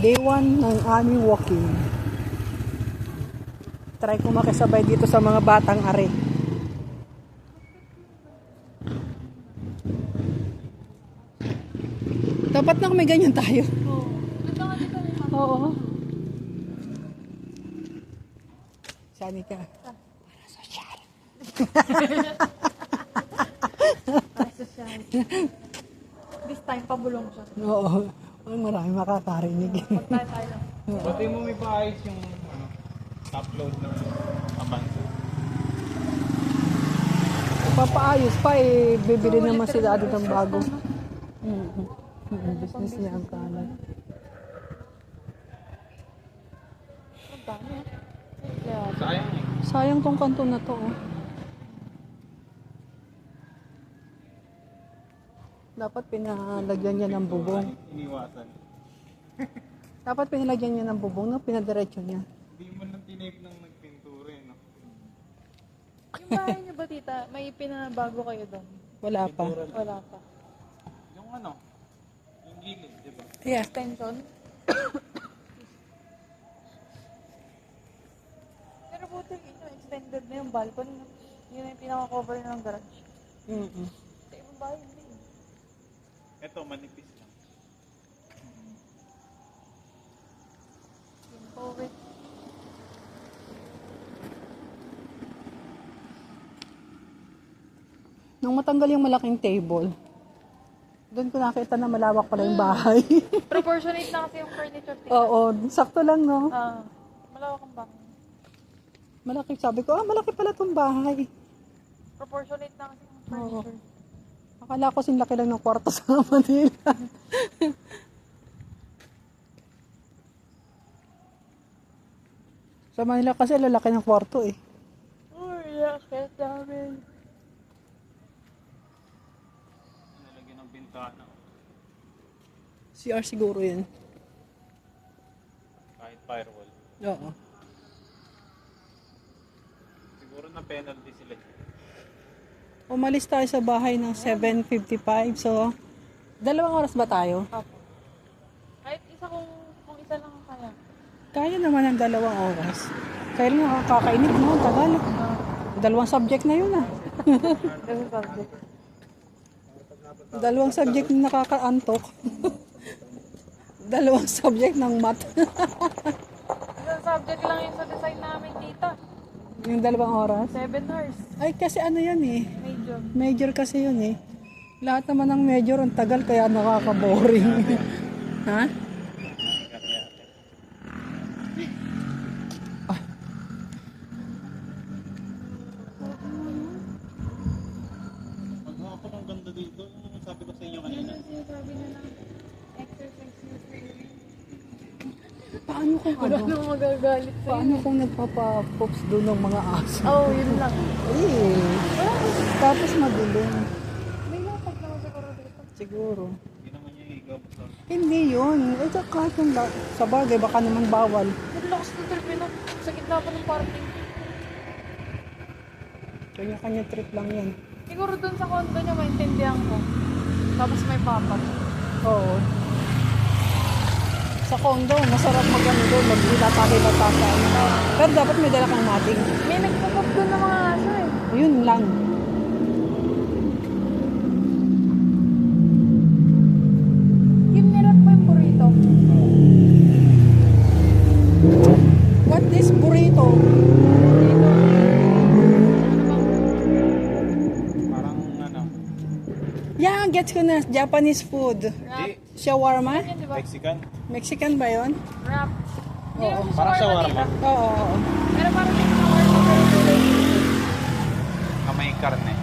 Day 1 ng aming walking. Try ko makisabay dito sa mga batang are. Dapat na may ganyan tayo. Oo. Sani ka? Para social. Para social. This time, pabulong siya. Oo. Marami makakarinig. Magtayo. Pati mo may paayos yung upload ng Avanza. Papaayos pa eh. Bibili naman sila dito ng bago. Business niya ang kanan. Sayang eh. Sayang tong kanto na to. Oh. Dapat pinalagyan niya ng bubong. Iniwasan. Dapat pinalagyan niya ng bubong, no? Pinadiretso niya. Hindi mo nang tinape ng nagpintura eh, no? Yung bahay niyo ba, tita, may pinabago kayo doon? Wala pa. Wala pa. Yung ano? Yung gilid, di ba? Yeah. Extension? Pero buti ito, extended na yung balcony. No? Yun na yung pinaka-cover na ng garage. Sa ibang bahay, hindi. Ito, manipis lang. Yung cover. Nung matanggal yung malaking table, doon ko nakita na malawak pala yung bahay. Proportionate na kasi yung furniture, tita. Oo, sakto lang, no? Malawak ang bahay. Malaki. Sabi ko, malaki pala tong bahay. Proportionate na kasi yung furniture. Akala ko sinlaki lang ng kwarto sa Manila. Sa Manila kasi lalaki ng kwarto eh. Uy, yakit namin. Nalagyan ng bintana. CR siguro yun. Kahit firewall. Oo. Siguro na penalty sila. Umalis tayo sa bahay ng 7:55. So, 2 oras ba tayo? Apo. Kahit isa kung isa lang ang kaya. Kaya naman ng 2 oras. Kaya lang nakakainig mo, tagal. 2 subject na yun ah. Kasi subject. 2 subject na nakakaantok. 2 subject ng math. Isang subject lang yun sa design namin, tita. Yung 2 oras. 7 hours. Ay, kasi ano yan eh. Medyo. Major kasi yun eh. Lahat naman ng major ang tagal kaya nakaka-boring. Ha? Maghapon ang ganda dito. Yung sabi ko sa inyo kanina. Sinasabi na lang, exercise yung training. Paano kung Wala ano? nang magagalit sa'yo. Paano kung nagpapa-pops doon ng mga aso? Oh, yun lang. Eh. Tapos madilim. May lapag naman siguro dito. Siguro. Hindi naman yung higaw. Hindi yun. Eh, kahit yung sa bagay, baka naman bawal. Ang lakas ng trip yun. Sa gitna pa ng parking. Kanya-kanya trip lang yan. Siguro dun sa condo niya maintindihan ko. Tapos may papat. Oo. Sa condo, masarap mag-ano doon, maghilata-hilata sa ano. Pero dapat may dala kang mating. May nagpapap dun ng mga aso eh. Yun lang. Yung nirap mo yung burrito. What is burrito? Parang ano. Yeah, gets ko na. Japanese food. Wrap. Shawarma? Yan, di ba? Mexican. Mexican ba yun? Wrap. Hindi Oo, yung parang shawarma. tita. Oo. Pero parang may shawarma pero kulay. Na may karne.